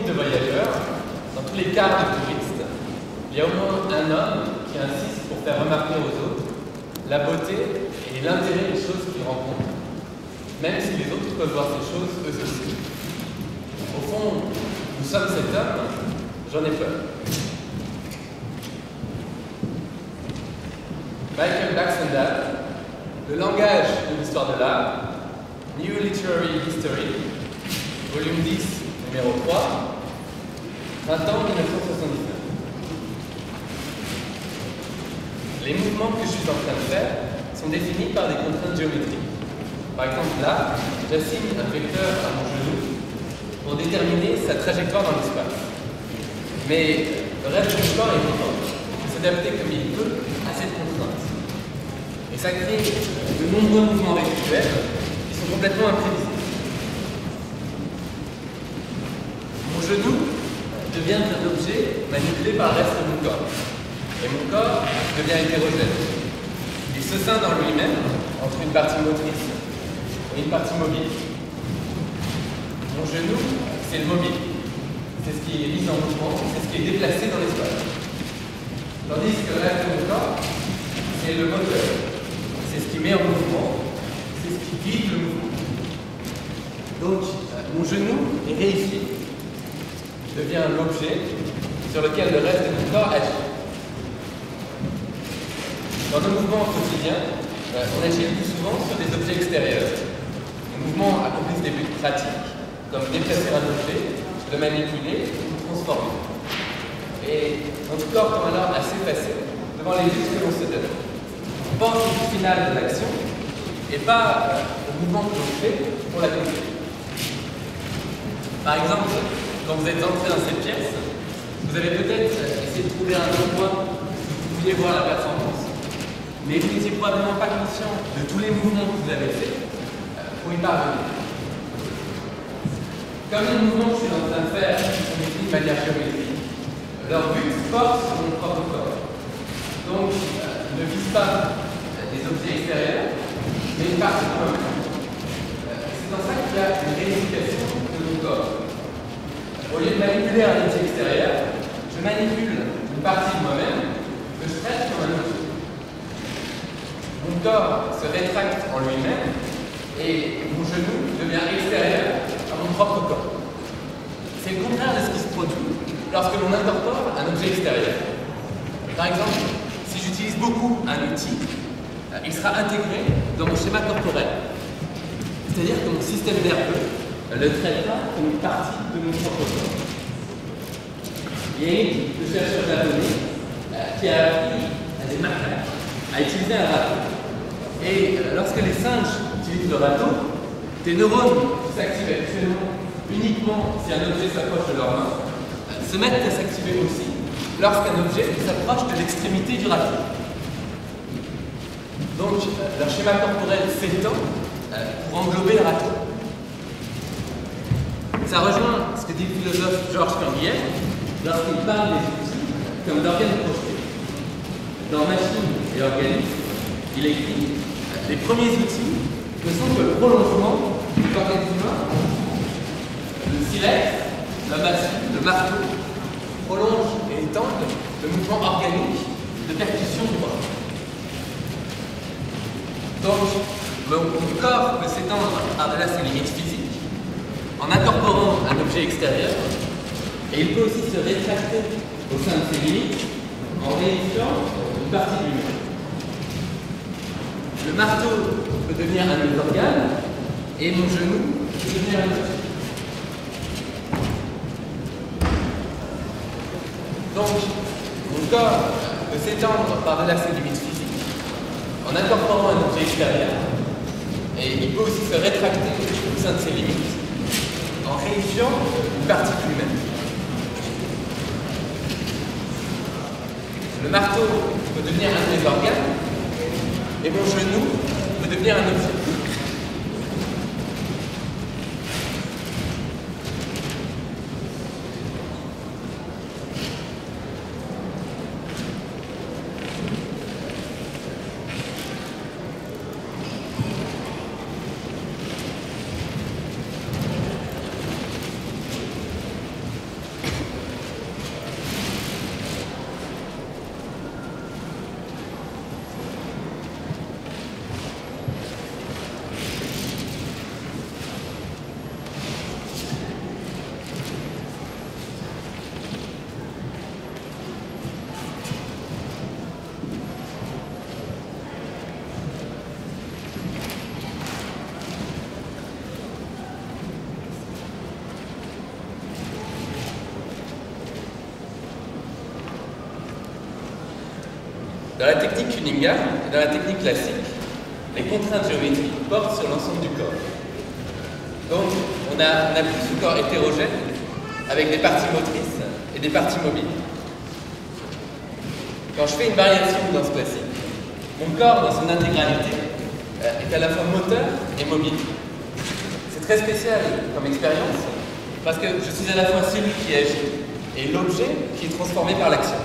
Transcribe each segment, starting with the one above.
groupes de voyageurs, dans tous les quarts de touristes, il y a au moins un homme qui insiste pour faire remarquer aux autres la beauté et l'intérêt des choses qu'ils rencontrent, même si les autres peuvent voir ces choses eux aussi. Au fond, nous sommes cet homme, j'en ai peur. Michael Baxendale, Le langage de l'histoire de l'art, New Literary History, volume 10, numéro 3, printemps 1979. Les mouvements que je suis en train de faire sont définis par des contraintes géométriques. Par exemple, là, j'assigne un vecteur à mon genou pour déterminer sa trajectoire dans l'espace. Mais le reste du corps est content de s'adapter comme il peut à cette contrainte. Et ça crée de nombreux mouvements résiduels qui sont complètement imprévisibles. Mon genou devient un objet manipulé par le reste de mon corps. Et mon corps devient hétérogène. Il se scinde en lui-même entre une partie motrice et une partie mobile. Mon genou, c'est le mobile. C'est ce qui est mis en mouvement, c'est ce qui est déplacé dans l'espace. Tandis que le reste de mon corps, c'est le moteur. C'est ce qui met en mouvement, c'est ce qui guide le mouvement. Donc, mon genou est réifié. Il devient l'objet sur lequel le reste de mon corps agit. Dans nos mouvements quotidiens, on agit le plus souvent sur des objets extérieurs. Les mouvements accomplissent des buts pratiques, comme déplacer un objet, le manipuler ou le transformer. Et notre corps tombe alors assez facile devant les buts que l'on se donne. On pense au but final de l'action et pas au mouvement que l'on fait pour l'accomplir. Par exemple, quand vous êtes entré dans cette pièce, vous avez peut-être essayé de trouver un endroit où vous pouviez voir la performance. Mais vous n'étiez probablement pas conscient de tous les mouvements que vous avez faits pour y parvenir. Comme les mouvements que je suis en train de faire sont définis de manière géométrique, leur but porte sur mon propre corps. Donc, ne vise pas des objets extérieurs, mais une partie de moi-même. C'est dans ça qu'il y a une réunification de mon corps. Au lieu de manipuler un objet extérieur, je manipule une partie de moi-même que je traite comme un objet. Mon corps se rétracte en lui-même et mon genou devient extérieur à mon propre corps. C'est le contraire de ce qui se produit lorsque l'on incorpore un objet extérieur. Par exemple, si j'utilise beaucoup un outil, il sera intégré dans mon schéma corporel. C'est-à-dire que mon système nerveux le traitera comme une partie de mon propre corps. Il y a une équipe de chercheurs japonais qui a appris à des macaques à utiliser un râteau. Et lorsque les singes utilisent le râteau, des neurones qui s'activent actuellement uniquement si un objet s'approche de leur main se mettent à s'activer aussi lorsqu'un objet s'approche de l'extrémité du râteau. Donc leur schéma corporel s'étend pour englober le râteau. Ça rejoint ce que dit le philosophe Georges Canguilhem lorsqu'il parle des outils comme d'organes projetés. Dans Machine et Organisme, il écrit « Les premiers outils ne sont que le prolongement du organisme humain. Le silex, la massue, le marteau prolongent et étendent le mouvement organique de percussion du bras. Donc, mon corps peut s'étendre par-delà ses limites physiques en incorporant un objet extérieur et il peut aussi se rétracter au sein de ses limites en réunifiant une partie de lui-même. Le marteau peut devenir un de mes organes et mon genou peut devenir un objet. Donc, mon corps peut s'étendre par-delà ses limites physiques en incorporant un objet extérieur et il peut aussi se rétracter au sein de ses limites en réunifiant une partie de lui-même. Le marteau peut devenir un de mes organes et mon genou peut devenir un objet. Dans la technique Cunningham et dans la technique classique, les contraintes géométriques portent sur l'ensemble du corps. Donc, on a plus ce corps hétérogène avec des parties motrices et des parties mobiles. Quand je fais une variation dans ce classique, mon corps, dans son intégralité, est à la fois moteur et mobile. C'est très spécial comme expérience, parce que je suis à la fois celui qui agit et l'objet qui est transformé par l'action.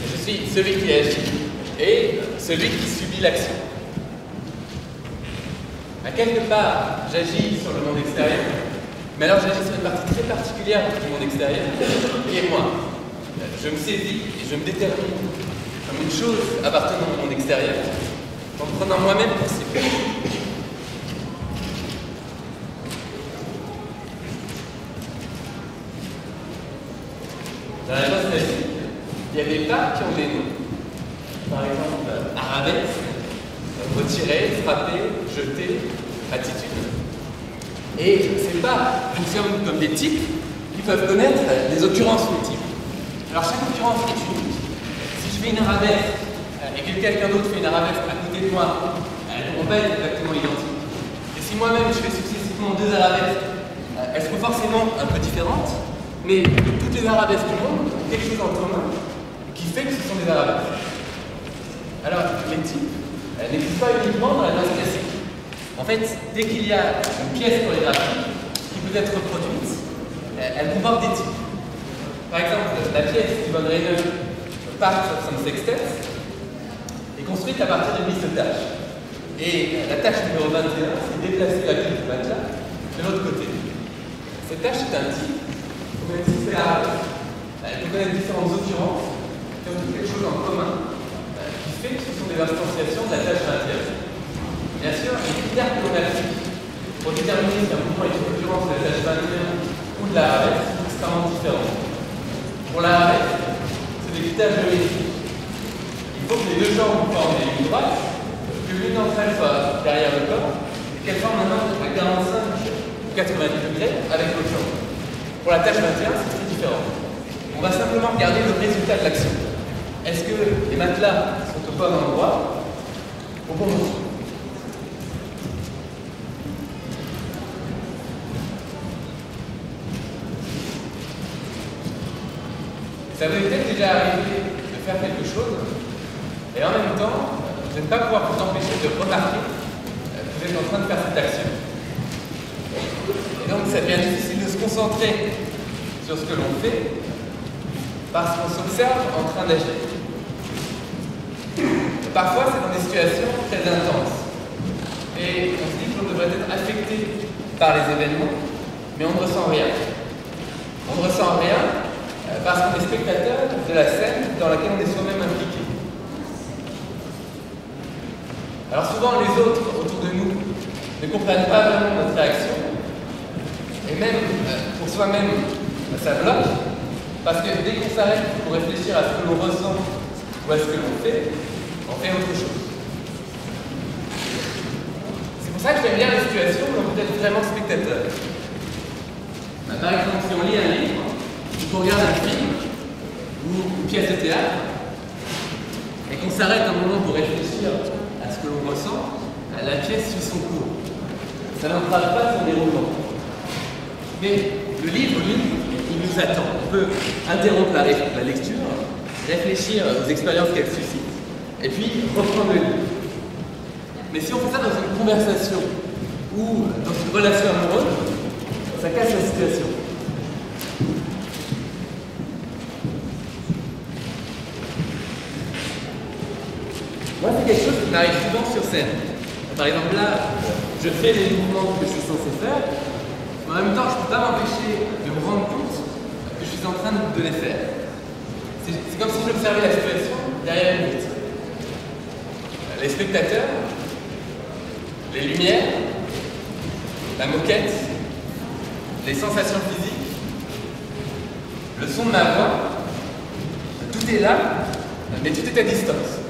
Je suis celui qui agit et celui qui subit l'action. À quelque part, j'agis sur le monde extérieur, mais alors j'agis sur une partie très particulière du monde extérieur, qui est moi. Je me saisis et je me détermine comme une chose appartenant au monde extérieur, en prenant moi-même pour cible. Dans la base classique, il y a des pas qui ont des noms. Par exemple, arabesque, retirer, frapper, jeter, attitude. Et ces pas fonctionnent comme des types qui peuvent connaître des occurrences multiples. Alors chaque occurrence est unique. Si je fais une arabesque et que quelqu'un d'autre fait une arabesque à côté de moi, elles ne pourront pas être exactement identiques. Et si moi-même je fais successivement deux arabesques, elles seront forcément un peu différentes, mais toutes les arabesques du monde ont quelque chose en commun qui fait que ce sont des arabesques. Alors les types n'existent pas uniquement dans la danse classique. En fait, dès qu'il y a une pièce chorégraphique qui peut être reproduite, elle comporte des types. Par exemple, la pièce d'Yvonne Rainer, Part of some Sextet, est construite à partir d'une liste de tâches. Et la tâche numéro 21, c'est déplacer la clé du matelas de l'autre côté. Cette tâche est un type, comme elle dit, c'est la elle peut connaître différentes occurrences qui ont quelque chose en commun, qui fait que ce sont des instantiations de la tâche 21. Bien sûr, les critères que l'on applique pour déterminer si un mouvement est une occurrence de la tâche 21 ou de l'arabesque sont extrêmement différents. Pour l'arabesque, c'est des critères géométriques. Il faut que les deux jambes forment des lignes droites, que l'une d'entre elles soit derrière le corps, et qu'elle forme un angle à 45 ou 90 degrés avec l'autre jambe. Pour la tâche 21, c'est très différent. On va simplement regarder le résultat de l'action. Est-ce que les matelas sont au bon endroit, au bon moment? Ça vous est peut-être déjà arrivé de faire quelque chose, et en même temps, de ne pas pouvoir vous empêcher de remarquer que vous êtes en train de faire cette action. Et donc, ça devient difficile de se concentrer sur ce que l'on fait, parce qu'on s'observe en train d'agir. Parfois, c'est dans des situations très intenses. Et on se dit que l'on devrait être affecté par les événements, mais on ne ressent rien. On ne ressent rien parce qu'on est spectateur de la scène dans laquelle on est soi-même impliqué. Alors souvent, les autres autour de nous ne comprennent pas vraiment notre réaction, et même pour soi-même, ça bloque, parce que dès qu'on s'arrête pour réfléchir à ce que l'on ressent ou à ce que l'on fait, on fait autre chose. C'est pour ça que j'aime bien les situations où on peut être vraiment spectateur. Par exemple, si on lit un livre, ou qu'on regarde un film, ou une pièce de théâtre, et qu'on s'arrête un moment pour réfléchir à ce que l'on ressent, la pièce suit son cours. Ça n'entrave pas son déroulement. Mais le livre, lui, il nous attend. On peut interrompre la lecture, réfléchir aux expériences qu'elle suscite, et puis reprendre le livre. Mais si on fait ça dans une conversation ou dans une relation amoureuse, ça casse la situation. Moi, c'est quelque chose qui m'arrive souvent sur scène. Par exemple, là, je fais les mouvements que je suis censé faire, mais en même temps, je ne peux pas m'empêcher de me rendre compte que je suis en train de les faire. C'est comme si j'observais la situation derrière une vitre. Les spectateurs, les lumières, la moquette, les sensations physiques, le son de ma voix, tout est là, mais tout est à distance.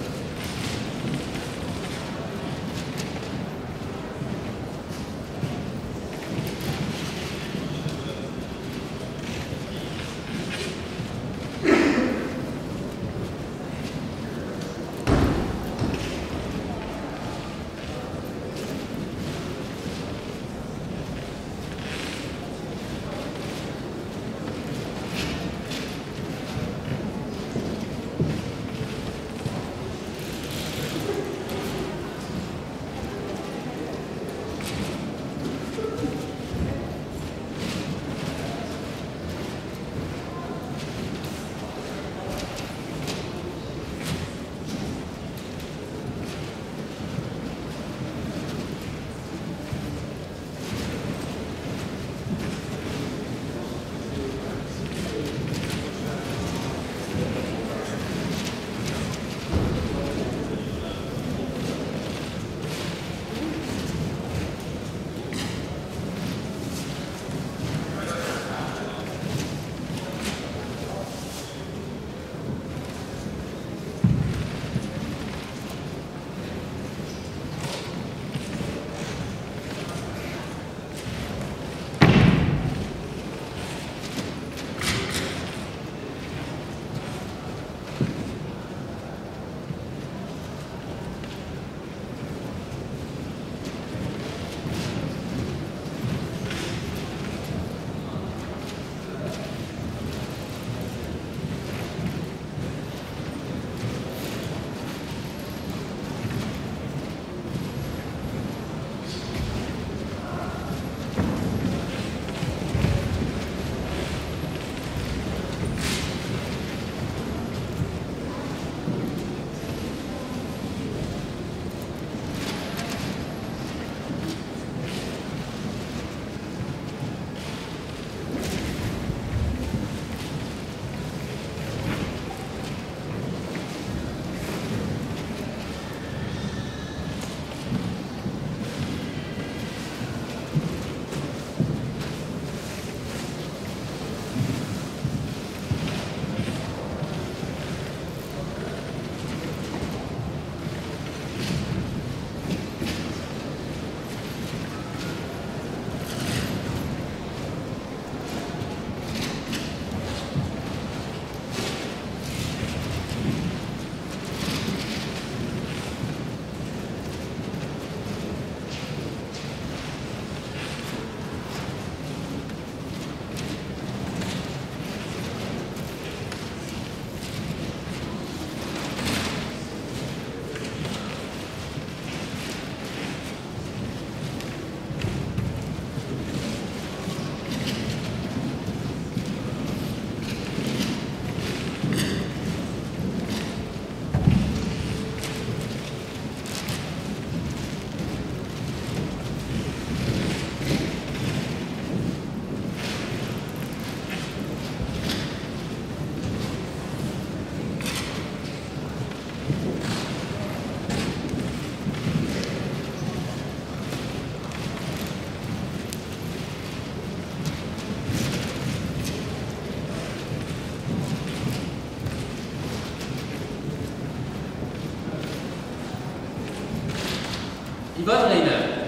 Yvonne Rainer.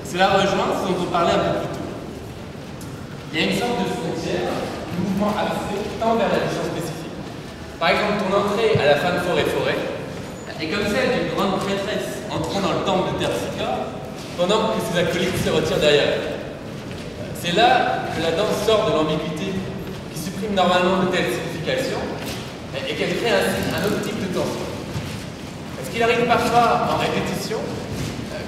Cela rejoint ce dont on parlait un peu plus tôt. Il y a une sorte de frontière, de mouvement abstrait, tend vers la vision spécifique. Par exemple, ton entrée à la fin de Forêt est comme celle d'une grande prêtresse entrant dans le temple de Terpsichore pendant que ses acolytes se retirent derrière elle. C'est là que la danse sort de l'ambiguïté qui supprime normalement de telles significations et qu'elle crée ainsi un autre type de tension. Parce qu'il arrive parfois en répétition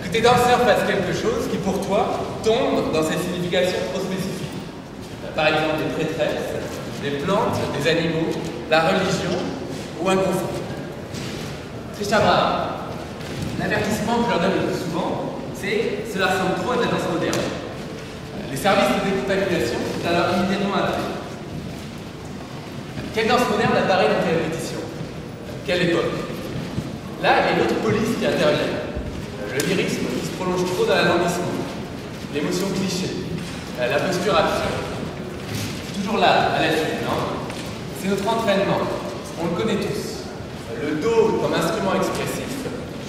que tes danseurs fassent quelque chose qui pour toi tombe dans ces significations trop spécifiques. Par exemple des prêtresses, des plantes, des animaux, la religion ou un conflit. Trisha Abraham, l'avertissement que je leur donne le plus souvent, c'est « cela ressemble trop à de la danse moderne ». Les services de décontamination sont alors immédiatement appelés. Quelle danse moderne apparaît dans tes répétitions? Quelle époque? Là, il y a une autre police qui intervient. Le lyrisme qui se prolonge trop dans l'alandissement, l'émotion cliché, la posture absurde. Toujours là, à la suite, non? C'est notre entraînement. On le connaît tous. Le dos comme instrument expressif,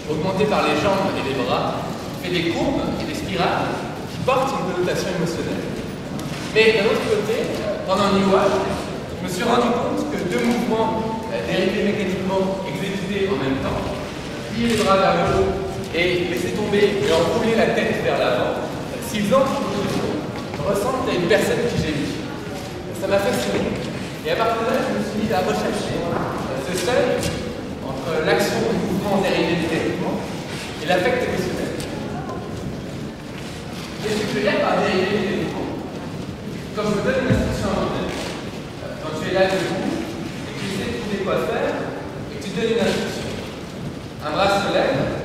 augmenté par les jambes et les bras, fait des courbes et des spirales qui portent une connotation émotionnelle. Mais d'un autre côté, pendant New Age, je me suis rendu compte que deux mouvements dérivés mécaniquement exécutés en même temps, plier les bras vers le haut et laisser tomber et enrouler la tête vers l'avant, s'ils entrent dans le fond, ressemblent à une personne qui gémit. Ça m'a fasciné. Et à partir de là, je me suis mis à rechercher ce seuil entre l'action du mouvement dérivé mécaniquement et l'affect émotionnel. Qu'est-ce que je veux dire par dérivé mécaniquement? Quand je donne une instruction à un modèle, quand tu es là debout et que tu sais que tu sais quoi faire et que tu donnes une instruction, un bras se lève,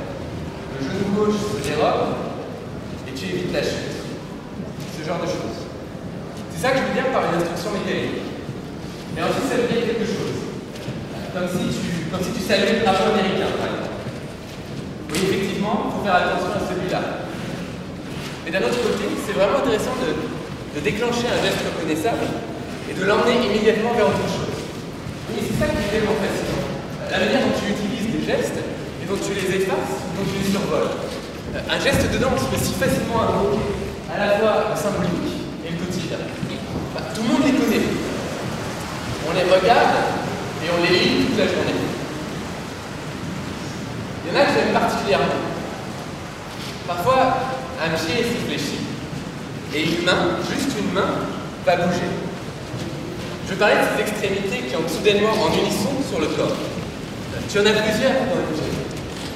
le genou gauche se dérobe et tu évites la chute. Ce genre de choses. C'est ça que je veux dire par une instruction mécanique. Mais ensuite, ça veut dire quelque chose. Comme si tu saluais le drapeau américain, par exemple. Oui, effectivement, il faut faire attention à celui-là. Mais d'un autre côté, c'est vraiment intéressant de déclencher un geste reconnaissable et de l'emmener immédiatement vers autre chose. Oui, c'est ça qui est vraiment fascinant. La manière dont tu utilises des gestes et dont tu les effaces, dont tu les survoles. Un geste de danse peut si facilement invoquer à la fois le symbolique et le quotidien. Tout le monde les connaît. On les regarde et on les lit toute la journée. Il y en a que j'aime particulièrement. Parfois, un pied s'y fléchit et une main, juste une main, va bouger. Je parlais de ces extrémités qui ont soudainement en unisson sur le corps. Tu en as plusieurs dans le bouger.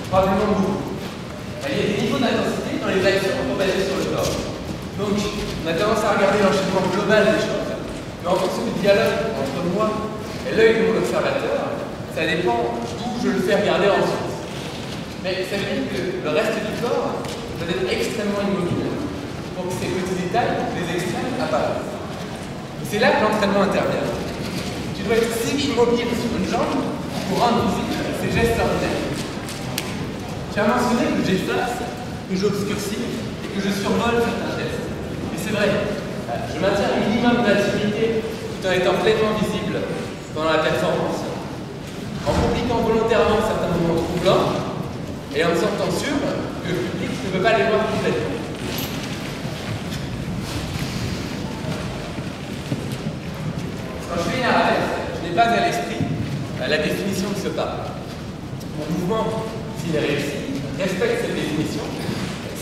Probablement beaucoup. Il y a des niveaux d'intensité dans les actions basées sur le corps. Donc, on a tendance à regarder l'enchaînement global des choses. Mais en fonction du dialogue entre moi et l'œil de mon observateur, ça dépend d'où je le fais regarder ensuite. Mais ça veut dire que le reste du corps doit être extrêmement immobile pour que ces petits détails, les extrêmes, apparaissent. Et c'est là que l'entraînement intervient. Tu dois être si immobile sur une jambe pour rendre visible ces gestes ordinaires. Tu as mentionné que j'efface, que j'obscurcis et que je survole certains gestes. Et c'est vrai, je maintiens un minimum d'intimité tout en étant pleinement visible pendant la performance, en compliquant volontairement certains moments troublants et en me sentant sûr que le public ne peut pas les voir complètement. Quand je fais une arabesque, je n'ai pas à l'esprit la définition de ce pas. Mon mouvement, s'il est réussi, respecte cette définition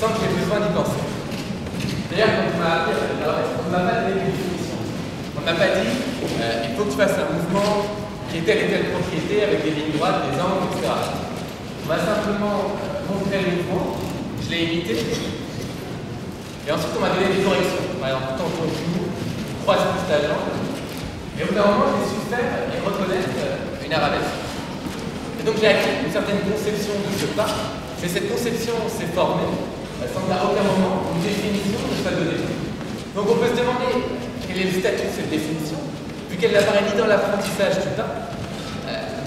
sans que j'ai besoin d'y penser. D'ailleurs, quand on m'a appris à faire une arabesque, on ne m'a pas donné une définition. On ne m'a pas dit il faut que tu fasses un mouvement qui ait telle et telle propriété avec des lignes droites, des angles, etc. On m'a simplement montré le mouvement, je l'ai imité, et ensuite on m'a donné des corrections. Par exemple, quand on joue, croise plus ta jambe, et au bout d'un moment, j'ai su faire et reconnaître une arabesque. Et donc j'ai acquis une certaine conception de ce pas, mais cette conception s'est formée sans qu'à aucun moment une définition ne soit donnée. Donc on peut se demander quel est le statut de cette définition, vu qu'elle n'apparaît ni dans l'apprentissage du pas,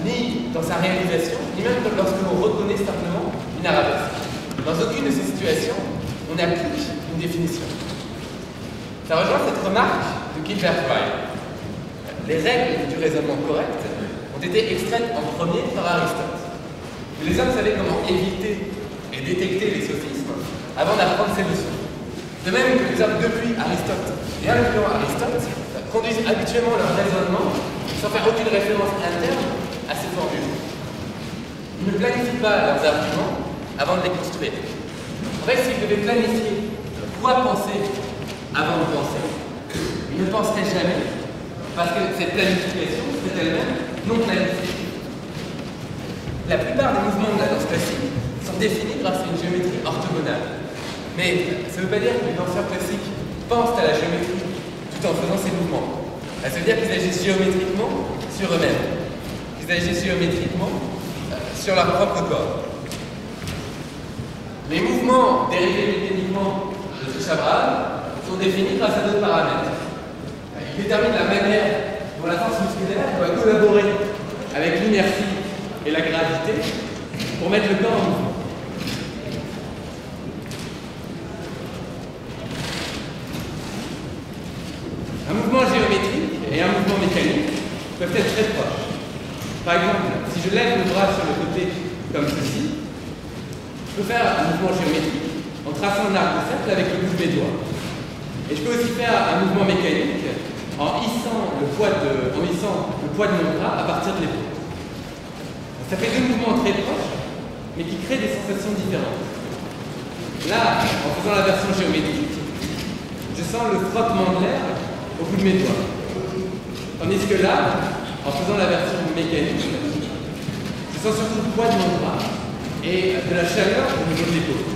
ni dans sa réalisation, ni même lorsque l'on reconnaît simplement une arabesque. Dans aucune de ces situations, on applique une définition. Ça rejoint cette remarque de Gilbert Ryle. Les règles du raisonnement correct ont été extraites en premier par Aristote. Mais les hommes savaient comment éviter et détecter les sophismes avant d'apprendre ces leçons. De même que les hommes depuis Aristote et incluant Aristote conduisent habituellement leur raisonnement sans faire aucune référence interne à ces formules. Ils ne planifient pas leurs arguments avant de les construire. En fait, s'ils devaient planifier quoi penser avant de penser, ils ne penseraient jamais, parce que cette planification serait elle-même non planifiée. La plupart des mouvements de la danse classique sont définis grâce à une géométrie orthogonale. Mais ça ne veut pas dire que les danseurs classiques pensent à la géométrie tout en faisant ces mouvements. Ça veut dire qu'ils agissent géométriquement sur eux-mêmes. Qu'ils agissent géométriquement sur leur propre corps. Les mouvements dérivés mécaniquement de Trish-Abraham sont définis grâce à d'autres paramètres. Ils déterminent la manière dont la force musculaire doit collaborer avec l'inertie et la gravité pour mettre le corps en mouvement. Un mouvement géométrique et un mouvement mécanique peuvent être très proches. Par exemple, si je lève le bras sur le côté comme ceci, je peux faire un mouvement géométrique en traçant un arc de cercle avec le bout de mes doigts. Et je peux aussi faire un mouvement mécanique en hissant le poids de mon bras à partir de l'épaule. Ça fait deux mouvements très proches, mais qui créent des sensations différentes. Là, en faisant la version géométrique, je sens le frottement de l'air au bout de mes doigts. Tandis que là, en faisant la version mécanique, je sens surtout le poids de mon bras et de la chaleur au niveau de l'épaule.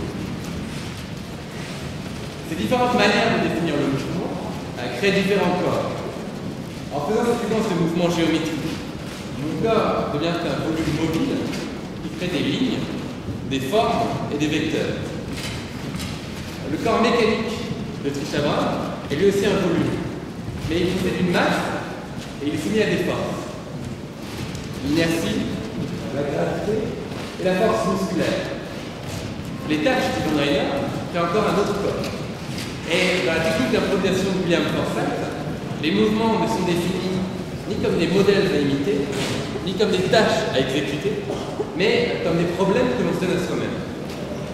Ces différentes manières de définir le mouvement créent différents corps. En faisant cette séquence de mouvements géométriques, mon corps devient un volume mobile qui crée des lignes, des formes et des vecteurs. Le corps mécanique de Trish-Abraham est lui aussi un volume, mais il possède une masse et il est soumis à des forces. L'inertie, la gravité et la force musculaire. Les tâches qui donneraient là, c'est encore un autre corps. Et dans la technique d'improvisation de William Forsythe, les mouvements ne sont définis ni comme des modèles à imiter, ni comme des tâches à exécuter, mais comme des problèmes que l'on se donne à soi-même.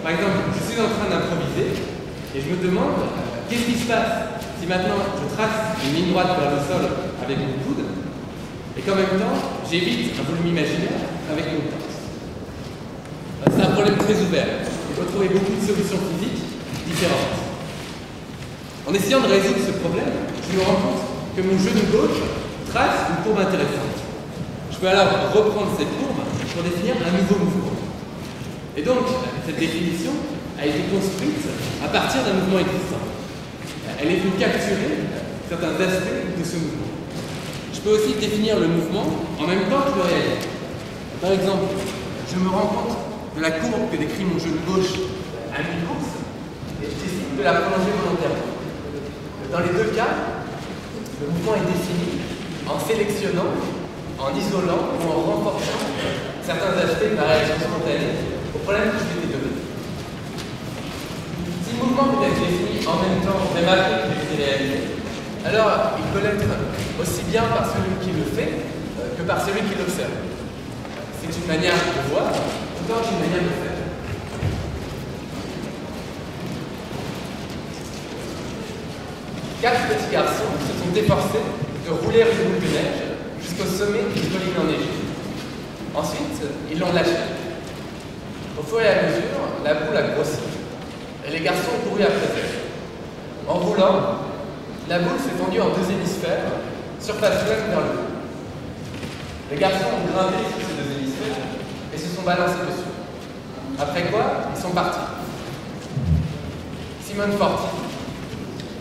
Par exemple, je suis en train d'improviser et je me demande qu'est-ce qui se passe si maintenant je trace une ligne droite vers le sol avec mon coude et qu'en même temps j'évite un volume imaginaire avec mon torse. C'est un problème très ouvert. Il faut trouver beaucoup de solutions physiques différentes. En essayant de résoudre ce problème, je me rends compte que mon genou gauche trace une courbe intéressante. Je peux alors reprendre cette courbe pour définir un nouveau mouvement. Et donc, cette définition a été construite à partir d'un mouvement existant. Elle est venue capturer certains aspects de ce mouvement. Je peux aussi définir le mouvement en même temps que le réaliser. Par exemple, je me rends compte de la courbe que décrit mon genou gauche à mi-course et je décide de la prolonger volontairement. Dans les deux cas, le mouvement est défini en sélectionnant, en isolant ou en renforçant certains aspects de la réaction spontanée au problème que je m'étais donné. Si le mouvement peut être défini en même temps, même après qu'il ait été réalisé, alors il peut l'être aussi bien par celui qui le fait que par celui qui l'observe. C'est une manière de voir, autant qu'une manière de faire. Quatre petits garçons se sont efforcés de rouler une boule de neige jusqu'au sommet d'une colline enneigée. Ensuite, ils l'ont lâchée. Au fur et à mesure, la boule a grossi et les garçons ont couru après elle. En roulant, la boule s'est tendue en deux hémisphères, surface pleine vers le haut. Les garçons ont grimpé sur ces deux hémisphères et se sont balancés dessus. Après quoi, ils sont partis. Simone Forti,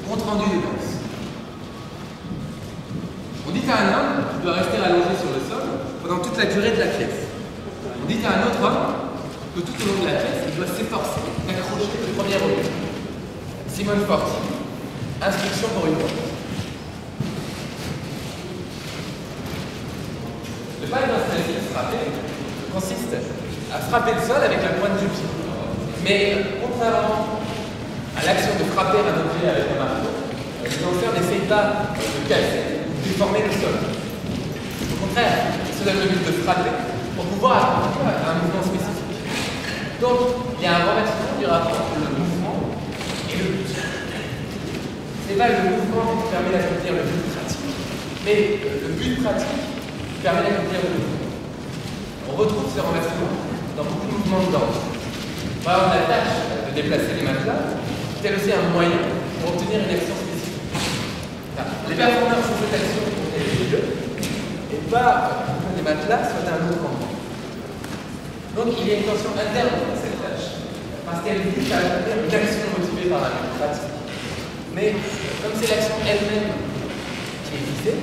compte rendu des danses. On dit à un homme qu'il doit rester allongé sur le sol pendant toute la durée de la pièce. On dit à un autre homme que tout au long de la pièce, il doit s'efforcer d'accrocher le premier objet. Simone Forti, instruction pour une danse. Le pas d'un classique frappé consiste à frapper le sol avec la pointe du pied. Mais contrairement à l'action de frapper un objet avec un marteau, les danseurs n'essayent pas de casser ou de déformer le sol. Au contraire, ils se donnent le but de frapper pour pouvoir accomplir un mouvement spécifique. Donc, il y a un renversement du rapport entre le mouvement ce n'est pas le mouvement qui permet d'accomplir le but pratique, mais le but pratique qui permet d'accomplir le mouvement. On retrouve ce renversement dans beaucoup de mouvements de danse. Par exemple, la tâche de déplacer les matelas est aussi un moyen pour obtenir une action spécifique. Les performeurs font cette action pour qu'elle ait lieu, et pas que les matelas soient à un autre endroit. Donc il y a une tension interne dans cette tâche, parce qu'elle vise à accomplir une action motivée par un but pratique. Mais comme c'est l'action elle-même qui est visée,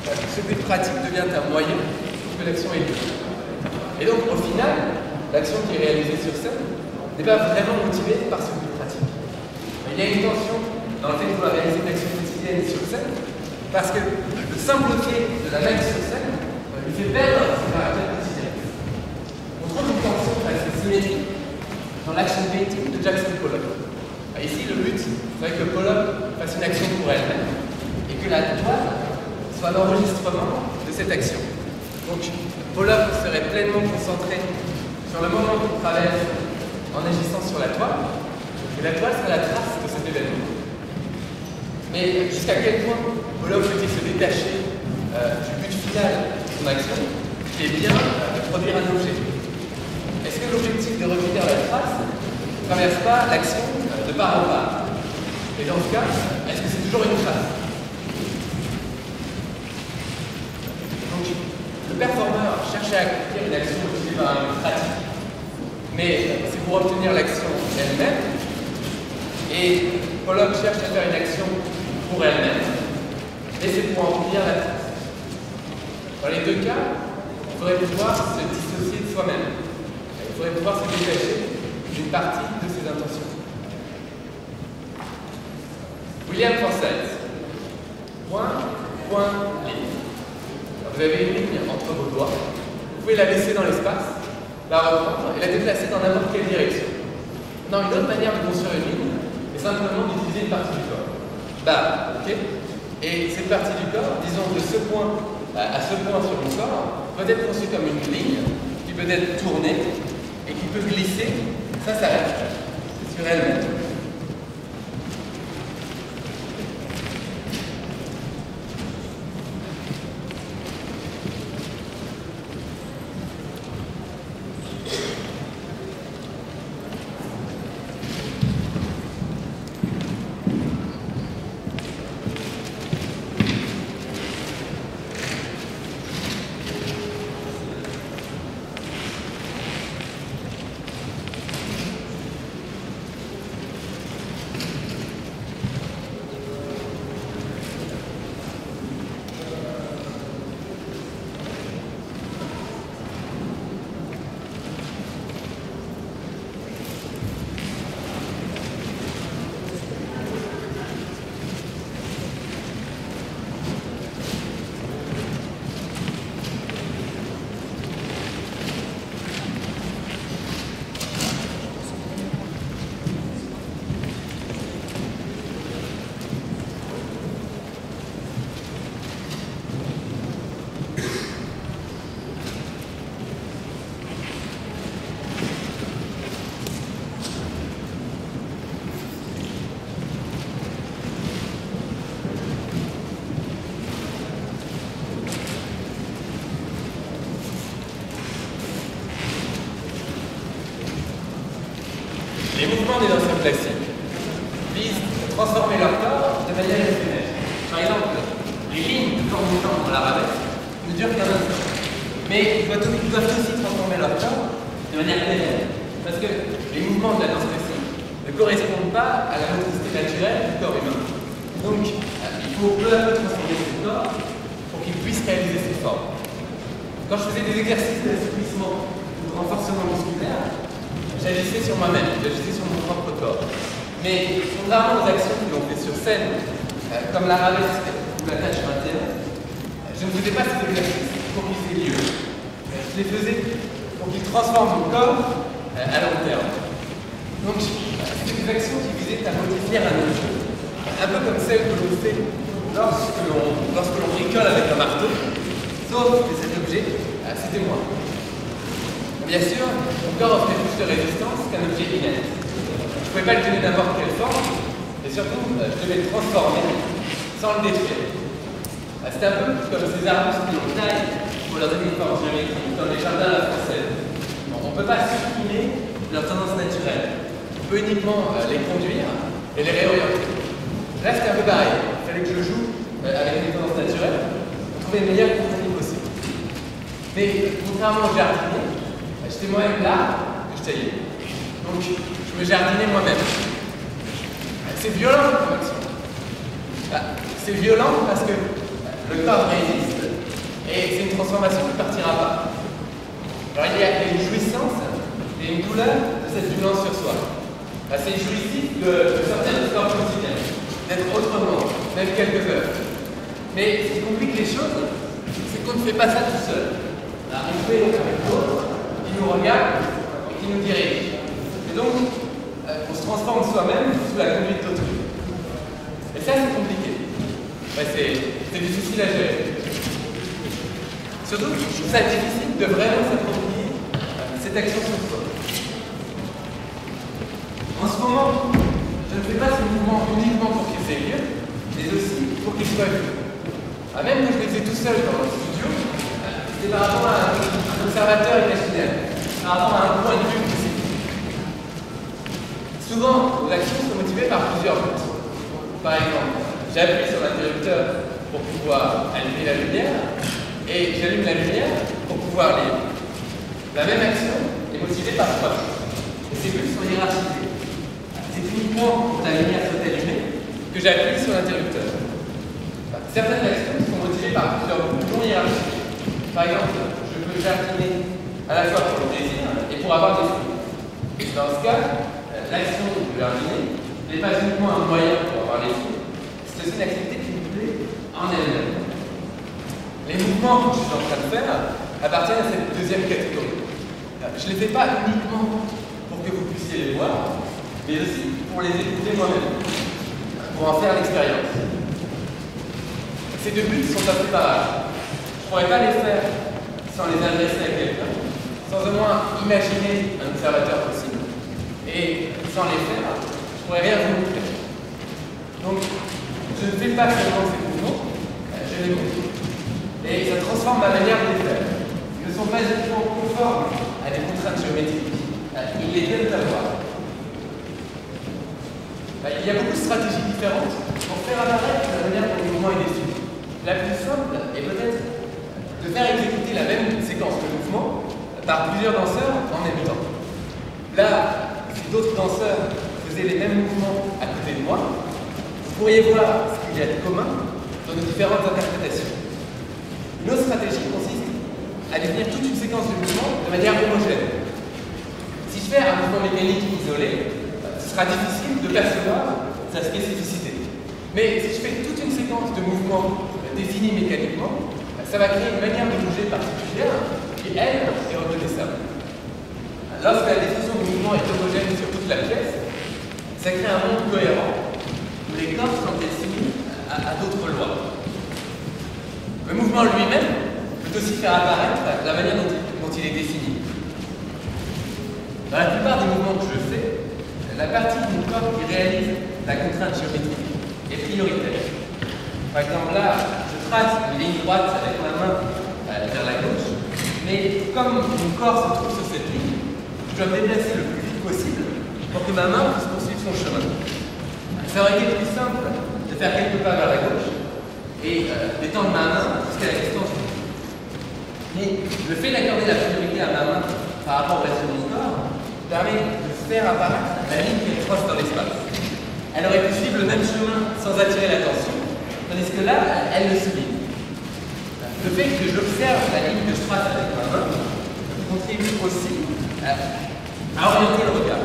ce but pratique devient un moyen pour que l'action ait lieu. Et donc au final, l'action qui est réalisée sur scène n'est pas vraiment motivée par ce but pratique. Mais il y a une tension dans le fait de vouloir réaliser une action quotidienne sur scène, parce que le simple fait de la mettre sur scène lui fait perdre ses caractères quotidiens. On trouve une tension assez symétrique dans l'action painting de Jackson Pollock. Ici, le but serait que Pollock fasse une action pour elle-même et que la toile soit l'enregistrement de cette action. Donc, Pollock serait pleinement concentré sur le moment qu'il traverse en agissant sur la toile, et la toile serait la trace de cet événement. Mais jusqu'à quel point Pollock peut-il se détacher du but final de son action, qui est bien de produire un objet? Est-ce que l'objectif de recueillir la trace ne traverse pas l'action de part en part? Et dans ce cas, est-ce que c'est toujours une trace? Donc, le performeur cherche à accomplir une action motivée par un but pratique, mais c'est pour obtenir l'action elle-même, et Pollock cherche à faire une action pour elle-même, et c'est pour en remplir la trace. Dans les deux cas, il faudrait pouvoir se dissocier de soi-même. Il faudrait pouvoir se détacher d'une partie de ses intentions. William Forsythe. Point, ligne. Vous avez une ligne entre vos doigts. Vous pouvez la laisser dans l'espace, la reprendre et la déplacer dans n'importe quelle direction. Non, une autre manière de construire une ligne est simplement d'utiliser une partie du corps. Barre, ok? Et cette partie du corps, disons de ce point à ce point sur mon corps, peut être conçue comme une ligne qui peut être tournée et qui peut glisser, ça s'arrête sur elle-même. Les mouvements des danseurs classiques visent à transformer leur corps de manière éphémère. Par exemple, les lignes de corps mouvement dans l'arabesque ne durent qu'un instant. Mais ils doivent aussi transformer leur corps de manière pérenne. Parce que les mouvements de la danse classique ne correspondent pas à la motricité naturelle du corps humain. Donc, il faut peu à peu transformer son corps pour qu'il puisse réaliser ses formes. Quand je faisais des exercices d'assouplissement ou de renforcement musculaire, j'agissais sur moi-même, j'agissais sur mon propre corps. Mais contrairement aux actions que l'on fait sur scène, comme l'arabesque ou la tâche 21, je ne faisais pas ces exercices pour qu'ils aient lieu. Je les faisais pour qu'ils transforment mon corps à long terme. Donc, c'était des actions qui visaient à modifier un objet. Un peu comme celles que l'on fait lorsque l'on bricole avec un marteau, sauf que cet objet, c'était moi. Bien sûr, mon corps offrait plus de résistance qu'un objet inerte. Je ne pouvais pas le tenir n'importe quelle forme, et surtout, je devais le transformer sans le détruire. C'est un peu comme ces arbustes que l'on taille pour leur donner une forme géométrique dans les jardins à la française. On ne peut pas supprimer leur tendance naturelle. On peut uniquement les conduire et les réorienter. Là, c'était un peu pareil. Il fallait que je joue avec les tendances naturelles pour trouver le meilleur compromis possible. Mais contrairement au jardinier, j'étais moi-même là que je taillais. Donc, je me jardinais moi-même. C'est violent comme action. C'est violent parce que le corps résiste et c'est une transformation qui ne partira pas. Alors, il y a une jouissance et une douleur de cette violence sur soi. C'est jouissif de sortir de ce corps quotidien, d'être autrement, même quelques heures. Mais ce qui complique les choses, c'est qu'on ne fait pas ça tout seul. On fait avec d'autres qui nous regardent et qui nous dirigent. Et donc, on se transforme soi-même sous la conduite d'autrui. Et ça, c'est compliqué. C'est difficile à gérer. Surtout, je trouve ça difficile de vraiment s'approprier cette action sur soi. En ce moment, je ne fais pas ce mouvement uniquement pour qu'il ait lieu, mais aussi pour qu'il soit vu. Même quand je le faisais tout seul dans le studio, c'était par rapport à un observateur imaginaire, par rapport à un point de vue spécifique. Souvent, nos actions sont motivées par plusieurs buts. Par exemple, j'appuie sur l'interrupteur pour pouvoir allumer la lumière, et j'allume la lumière pour pouvoir lire. La même action est motivée par trois choses. Et ces buts sont hiérarchisés. C'est uniquement quand la lumière soit allumée que j'appuie sur l'interrupteur. Certaines actions sont motivées par plusieurs buts non hiérarchisés. Par exemple, je peux jardiner à la fois pour le désir et pour avoir des fruits. Dans ce cas, l'action de jardiner n'est pas uniquement un moyen pour avoir les fruits, c'est aussi une activité qui me plaît en elle-même. Les mouvements que je suis en train de faire appartiennent à cette deuxième catégorie. Je ne les fais pas uniquement pour que vous puissiez les voir, mais aussi pour les écouter moi-même, pour en faire l'expérience. Ces deux buts sont inséparables. Je ne pourrais pas les faire sans les adresser à quelqu'un, sans au moins imaginer un observateur possible, et sans les faire, je ne pourrais rien vous montrer. Donc, je ne fais pas seulement ces mouvements, je les montre. Et ça transforme ma manière de les faire. Ils ne sont pas uniquement conformes à des contraintes géométriques, ils les donnent à voir. Il y a beaucoup de stratégies différentes pour faire apparaître la manière dont le mouvement est défini. La plus simple est peut-être de faire exécuter la même séquence de mouvement par plusieurs danseurs en même temps. Là, si d'autres danseurs faisaient les mêmes mouvements à côté de moi, vous pourriez voir ce qu'il y a de commun dans nos différentes interprétations. Une autre stratégie consiste à définir toute une séquence de mouvements de manière homogène. Si je fais un mouvement mécanique isolé, ce sera difficile de percevoir sa spécificité. Mais si je fais toute une séquence de mouvements définie mécaniquement, ça va créer une manière de bouger particulière qui, elle, est reconnaissable. Lorsque la définition du mouvement est homogène sur toute la pièce, ça crée un monde cohérent où les corps sont dessinés à d'autres lois. Le mouvement lui-même peut aussi faire apparaître la manière dont il est défini. Dans la plupart des mouvements que je fais, la partie de mon corps qui réalise la contrainte géométrique est prioritaire. Par exemple, là, je trace une ligne droite avec ma main vers la gauche, mais comme mon corps se trouve sur cette ligne, je dois me déplacer le plus vite possible pour que ma main puisse poursuivre son chemin. Ça aurait été plus simple de faire quelques pas vers la gauche et d'étendre ma main jusqu'à la distance. Mais le fait d'accorder la priorité à ma main par rapport au reste de mon corps permet de faire apparaître la ligne qui est proche dans l'espace. Elle aurait pu suivre le même chemin sans attirer l'attention, tandis que là, elle le souligne. Le fait que j'observe la ligne que je trace avec ma main contribue aussi à orienter le regard.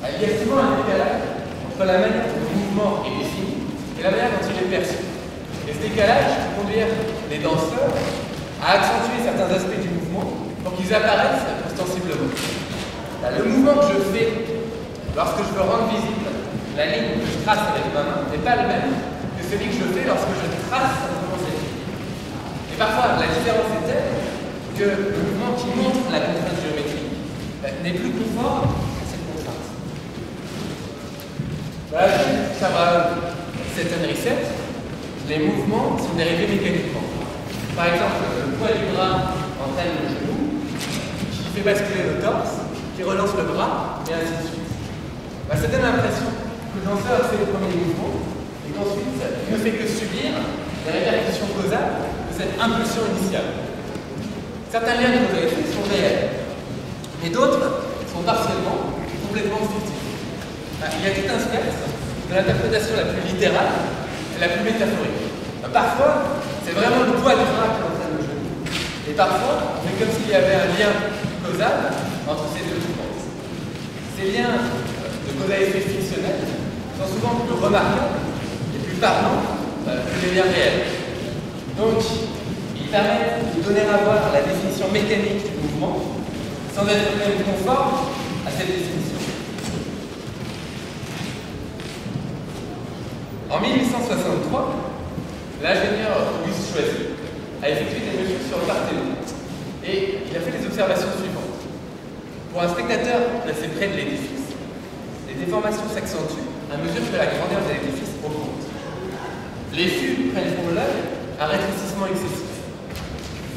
Il y a souvent un décalage entre la manière dont le mouvement est défini et la manière dont il est perçu. Et ce décalage peut conduire les danseurs à accentuer certains aspects du mouvement pour qu'ils apparaissent ostensiblement. Le mouvement que je fais lorsque je veux rendre visible la ligne que je trace avec ma main n'est pas le même que celui que je fais lorsque je trace simplement cette ligne. Et parfois, la différence est telle que le mouvement qui montre la contrainte géométrique n'est plus conforme Dans la chaîne Chabraon-Seton-Risset, les mouvements sont dérivés mécaniquement. Par exemple, le poids du bras entraîne le genou, qui fait basculer le torse, qui relance le bras, et ainsi de suite. Ça donne l'impression que le danseur fait le premier mouvement, et qu'ensuite, il ne fait que subir les répercussions causales de cette impulsion initiale. Certains liens de causalité sont réels, mais d'autres sont partiellement complètement fictifs. Il y a tout un spectre de l'interprétation la plus littérale et la plus métaphorique. Parfois, c'est vraiment le poids du bras qui entraîne le genou. Et parfois, on fait comme s'il y avait un lien causal entre ces deux mouvements. Ces liens de causalité fictionnelle sont souvent plus remarquables et plus parlants que les liens réels. Donc, ils permettent de donner à voir la définition mécanique du mouvement sans être même conforme à cette définition. En 1863, l'ingénieur Auguste Choisy a effectué des mesures sur le Parthénon et il a fait les observations suivantes. Pour un spectateur placé près de l'édifice, les déformations s'accentuent à mesure que la grandeur de l'édifice augmente. Les fûts prennent pour l'œil un rétrécissement excessif.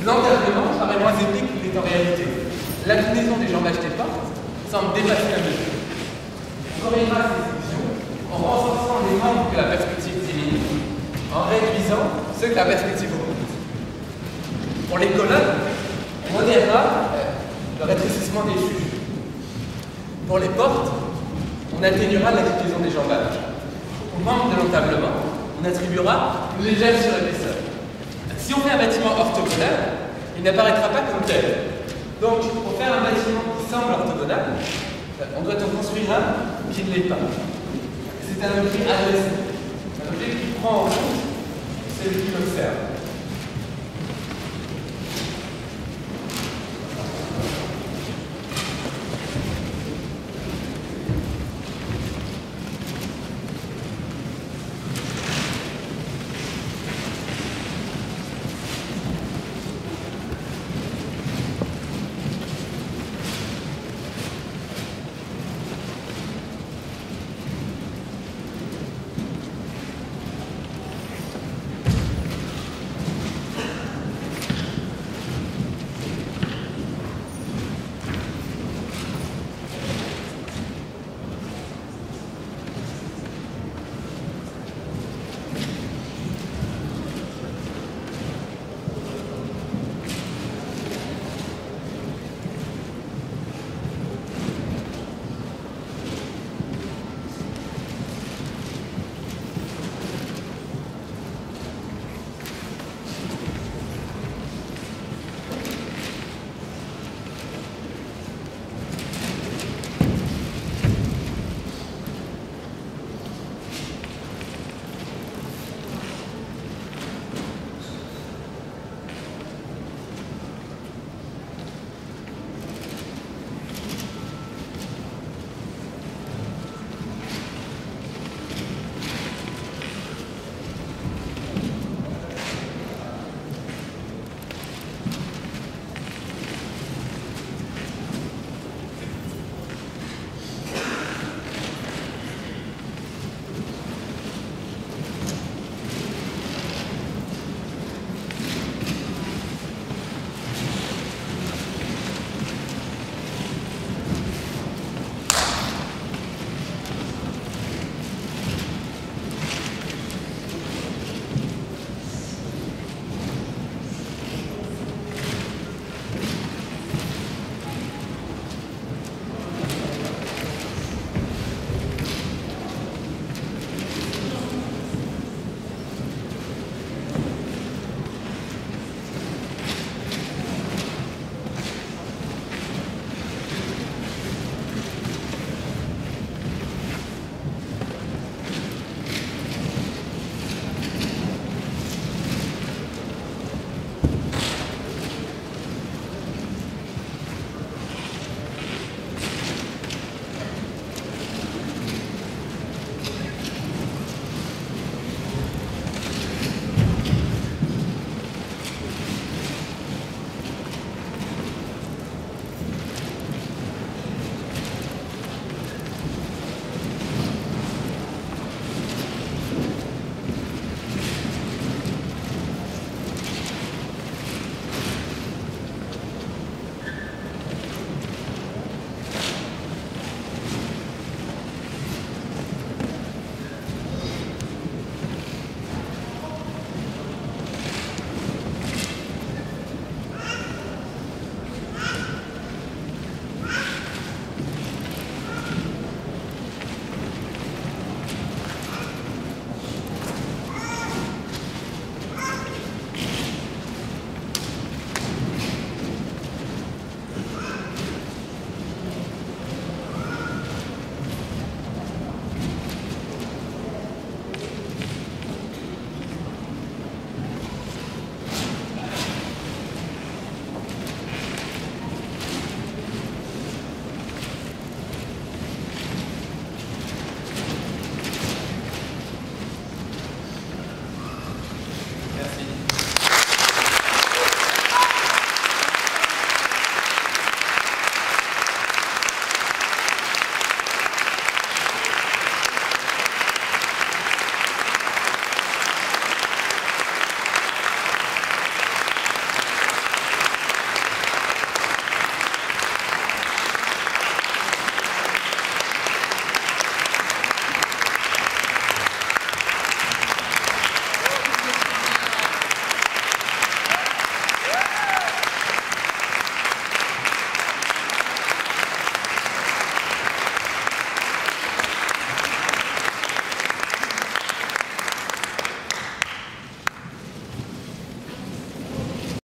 L'encadrement paraît moins épais qu'il est en réalité. L'inclinaison des jambages des portes semble dépasser la mesure. On corrigera ces illusions en renforçant les membres que la perspective diminue, en réduisant ceux que la perspective augmente. Pour les colonnes, on modérera le rétrécissement des fûts. Pour les portes, on atténuera l'inclinaison des jambages. Aux membres de l'entablement, on attribuera une légère surépaisseur. Si on fait un bâtiment orthogonal, il n'apparaîtra pas comme tel. Donc, pour faire un bâtiment qui semble orthogonal, on doit en construire un qui ne l'est pas. C'est un objet adressé, un objet qui prend en compte celui qui l'observe.